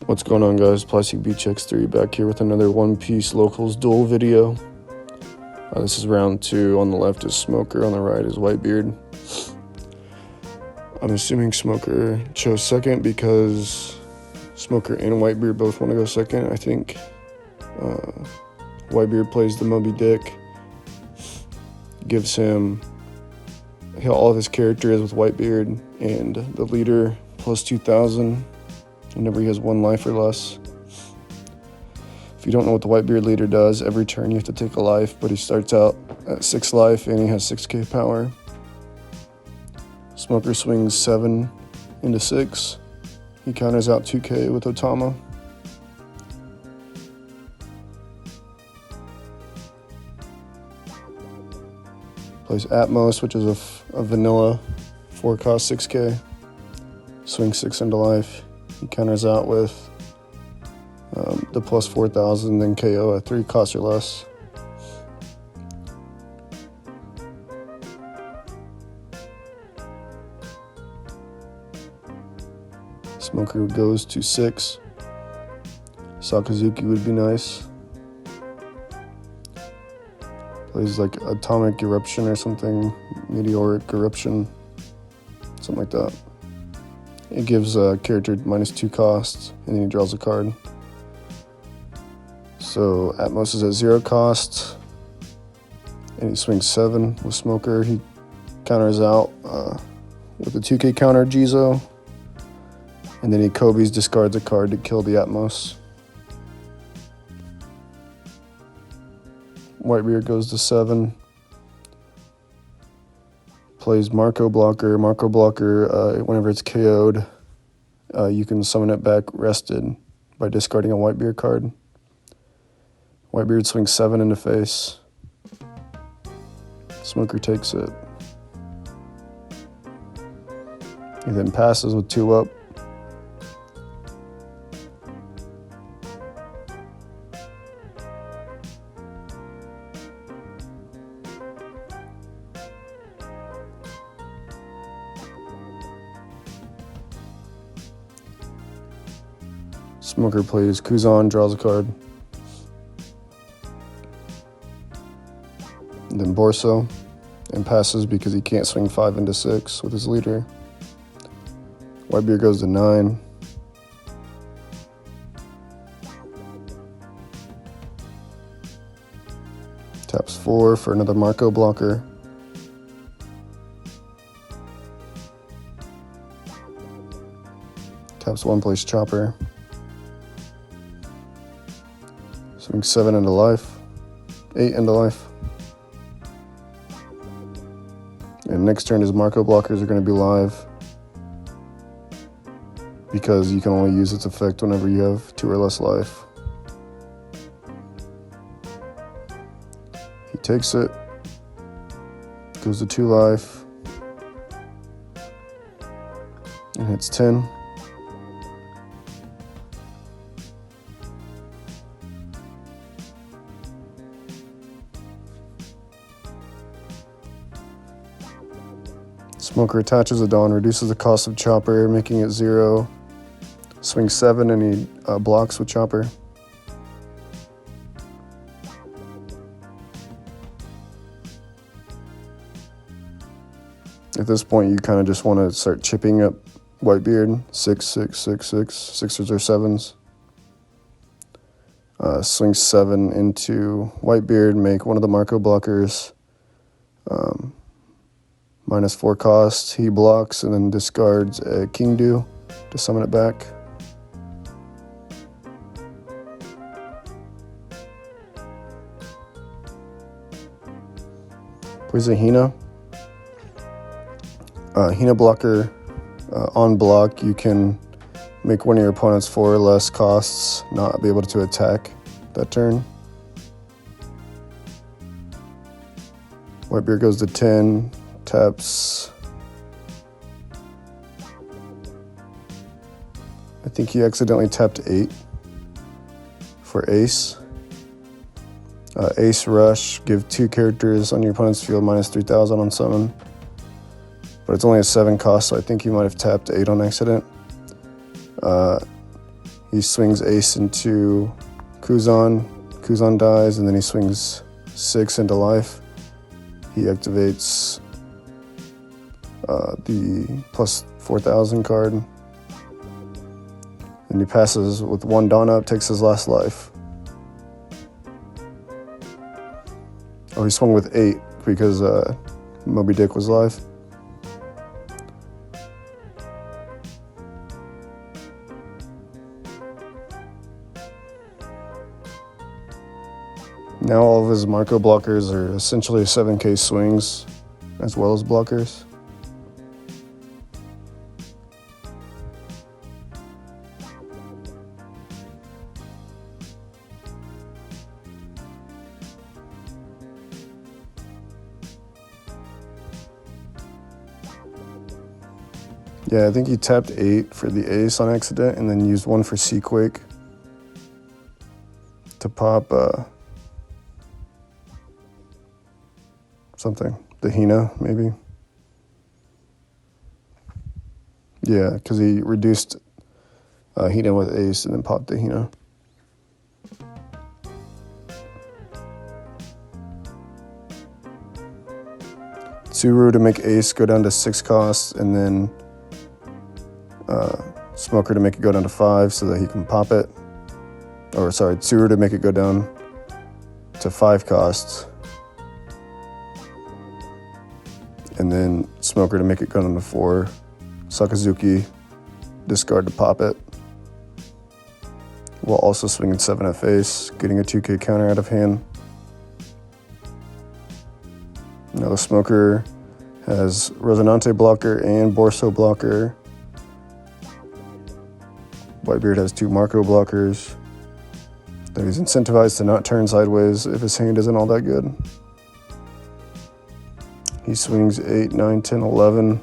What's going on, guys? Plastic Beach X3 back here with another One Piece Locals duel video. This is round 2. On the left is Smoker, on the right is Whitebeard. I'm assuming Smoker chose second because Smoker and Whitebeard both want to go second. I think Whitebeard plays the Moby Dick, gives him all of his characters with Whitebeard and the leader plus 2,000 whenever he has 1 life or less. If you don't know what the Whitebeard leader does, every turn you have to take a life, but he starts out at 6 life and he has 6k power. Smoker swings 7 into 6. He counters out 2k with Otama. Plays Atmos, which is a vanilla 4-cost 6k. Swings 6 into life. He counters out with the plus 4,000, then KO at 3 costs or less. Smoker goes to 6. Sakazuki would be nice. Plays like Atomic Eruption or something, Meteoric Eruption, something like that. It gives a character -2 costs, and then he draws a card. So Atmos is at 0 cost, and he swings 7 with Smoker. He counters out with a 2k counter Jizo, and then he Kobe's discards a card to kill the Atmos. Whitebeard goes to 7. Plays Marco Blocker. Marco Blocker, whenever it's KO'd, you can summon it back rested by discarding a Whitebeard card. Whitebeard swings 7 into face. Smoker takes it. He then passes with 2 up. Smoker plays Kuzan, draws a card. And then Borso, and passes because he can't swing 5 into 6 with his leader. Whitebeard goes to 9. Taps 4 for another Marco Blocker. Taps 1, plays Chopper. Swing 7 into life, 8 into life. And next turn his Marco Blockers are going to be live because you can only use its effect whenever you have 2 or less life. He takes it, goes to 2 life, and hits 10. Smoker attaches a Dawn, reduces the cost of Chopper, making it 0. Swings 7 and he blocks with Chopper. At this point, you kind of just want to start chipping up Whitebeard. 6, 6, 6, 6. 6s or 7s. Swings 7 into Whitebeard, make one of the Marco Blockers -4 cost. He blocks and then discards a King Dew to summon it back. Plays a Hina. Hina Blocker, on block, you can make one of your opponent's 4 or less costs not be able to attack that turn. Whitebeard goes to 10. Taps. I think he accidentally tapped 8 for Ace. Ace Rush, give 2 characters on your opponent's field -3,000 on summon. But it's only a 7 cost, so I think he might have tapped 8 on accident. He swings ace into Kuzan. Kuzan dies, and then he swings 6 into life. He activates the plus 4,000 card. And he passes with 1 Dawn Up, takes his last life. Oh, he swung with 8 because Moby Dick was live. Now all of his Marco blockers are essentially 7k swings, as well as blockers. Yeah, I think he tapped 8 for the ace on accident and then used 1 for Seaquake to pop something. The Hina, maybe. Yeah, because he reduced Hina with ace and then popped the Hina. Tsuru to make ace go down to 6 costs, and then Smoker to make it go down to 5 so that he can pop it. Or sorry, Tsuru to make it go down to 5 costs. And then Smoker to make it go down to 4. Sakazuki, discard to pop it. While also swinging 7 at face, getting a 2k counter out of hand. Now the Smoker has Resonante blocker and Borso blocker. Whitebeard has 2 Marco blockers. Though he's incentivized to not turn sideways if his hand isn't all that good. He swings 8, 9, 10, 11.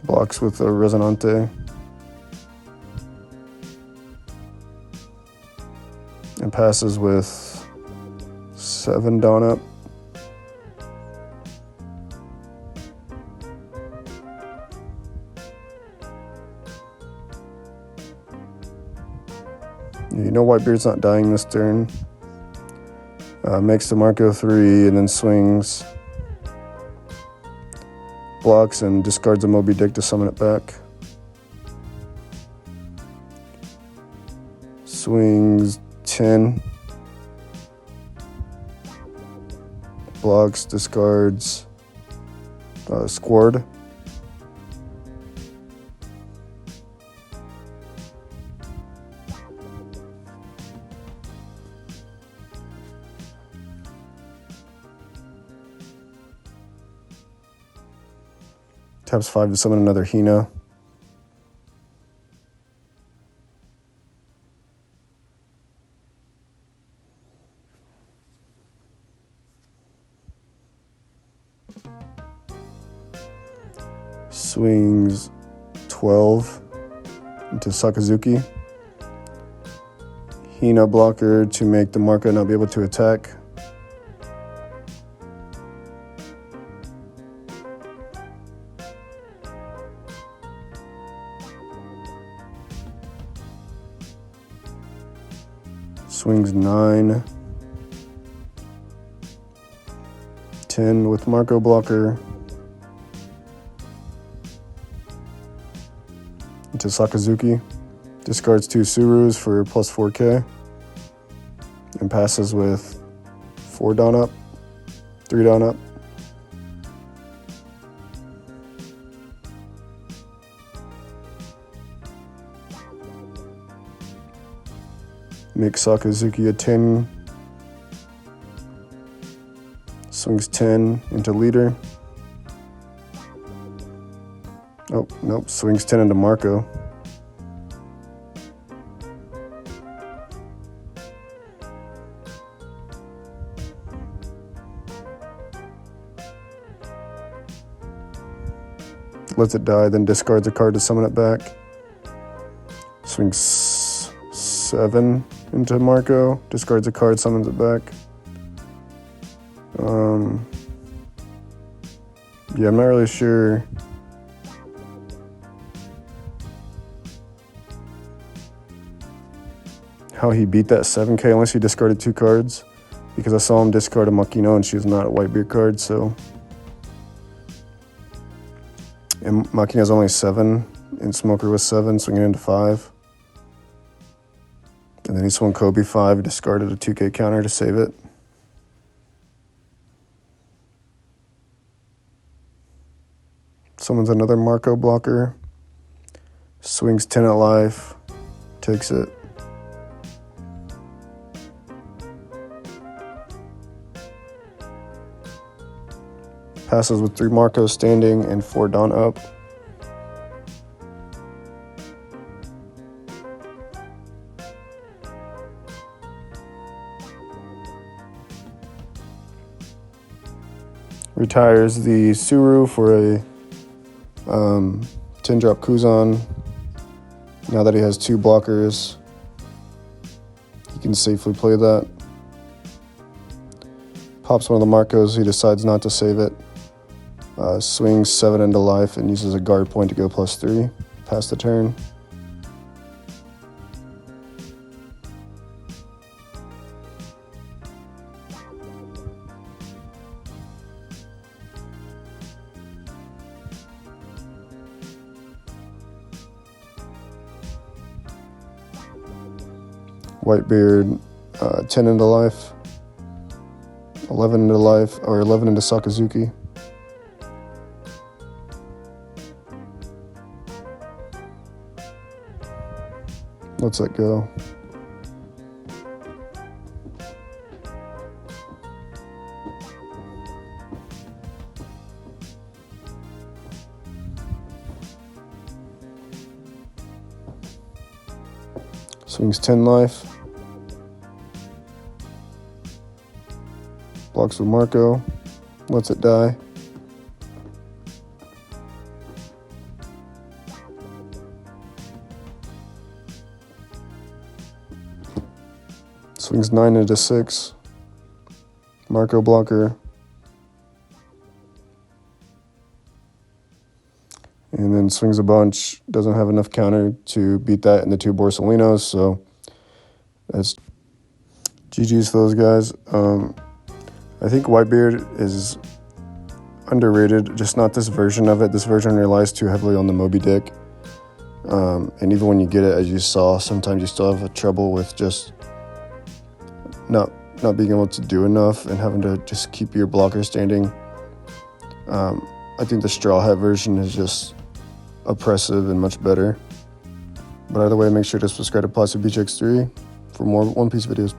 Blocks with a Resonante. And passes with 7 Dawn Up. You know Whitebeard's not dying this turn. Makes the Marco 3 and then swings. Blocks and discards a Moby Dick to summon it back. Swings 10. Blocks, discards Squard. Taps 5 to summon another Hina. Swings 12 into Sakazuki. Hina blocker to make the Marco not be able to attack. Swings 9, 10 with Marco blocker into Sakazuki. Discards 2 Tsurus for plus 4k and passes with 4 Dawn Up, 3 Dawn Up. Make Sakazuki a 10. Swings 10 into leader. Oh, nope. Swings 10 into Marco. Lets it die, then discards a card to summon it back. Swings 7 into Marco, discards a card, summons it back. Yeah, I'm not really sure. how he beat that 7K unless he discarded 2 cards, because I saw him discard a Makino and she was not a Whitebeard card, so. And Makina's only 7, and Smoker was 7, swinging into 5. And then he swung Kobe 5, discarded a 2K counter to save it. Summons another Marco blocker. Swings 10 at life. Takes it. Passes with 3 Marcos standing and 4 Dawn up. Retires the Suru for a 10-drop Kuzan. Now that he has 2 blockers, he can safely play that. Pops one of the Marcos, he decides not to save it. Swings 7 into life and uses a guard point to go +3 past the turn. Whitebeard, 10 into life, 11 into life, or 11 into Sakazuki. Let's let go. Swings 10 life. Blocks with Marco. Lets it die. Swings 9 into 6. Marco blocker. And then swings a bunch. Doesn't have enough counter to beat that in the 2 Borsalinos, so that's GG's for those guys. I think Whitebeard is underrated, just not this version of it. This version relies too heavily on the Moby Dick. And even when you get it, as you saw, sometimes you still have trouble with just not being able to do enough and having to just keep your blocker standing. I think the Straw Hat version is just oppressive and much better. But either way, make sure to subscribe to PlastiBeachX3 for more One Piece videos.